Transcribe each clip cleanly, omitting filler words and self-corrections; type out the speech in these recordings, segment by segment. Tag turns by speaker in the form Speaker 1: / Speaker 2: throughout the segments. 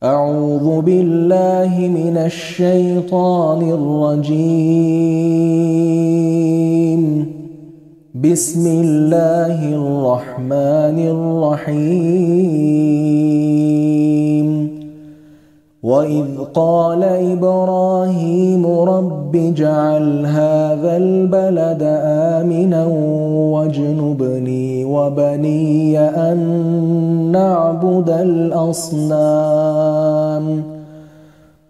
Speaker 1: أعوذ بالله من الشيطان الرجيم. بسم الله الرحمن الرحيم. وإذ قال إبراهيم رب اجعل هذا البلد آمنا واجنبني وبني أن نعبد الأصنام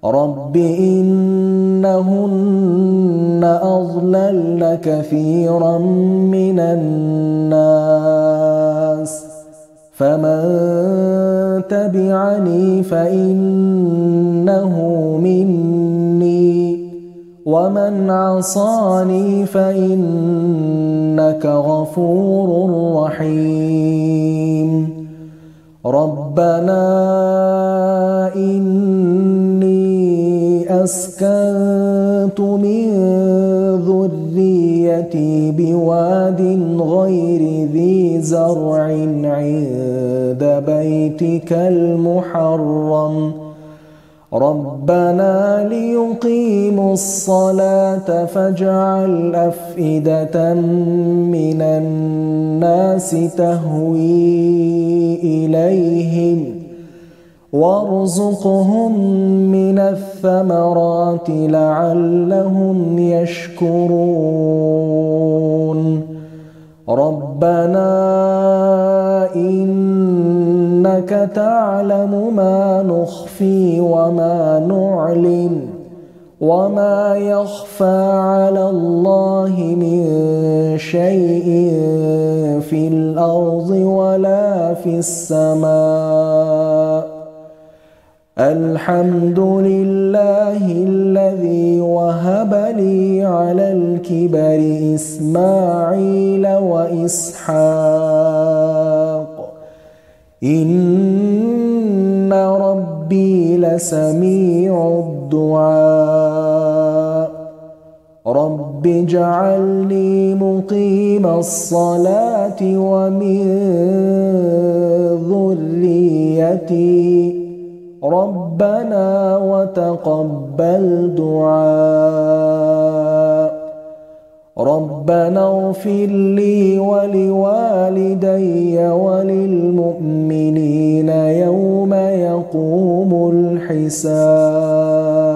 Speaker 1: رب إنهن أضللن كثيرا من الناس فمن تبعني فإنه مني ومن عصاني فإنك غفور رحيم. ربنا إني أسكنت من ذريتي بواد غير ذي زرع عند بيتك المحرم ربنا ليقيموا الصلاة فاجعل أفئدة من الناس تهوي إليهم وارزقهم من الثمرات لعلهم يشكرون. ربنا إنك تعلم ما نخفي وما نعلن وما يخفى على الله من شيء في الأرض ولا في السماء. الحمد لله الذي وهب لي على الكبر إسماعيل وإسحاق إن ربي لسميع الدعاء. رب اجعلني مقيم الصلاة ومن ذريتي ربنا وتقبل دعاء. ربنا اغفر لي ولوالدي وللمؤمنين يوم يقوم الحساب.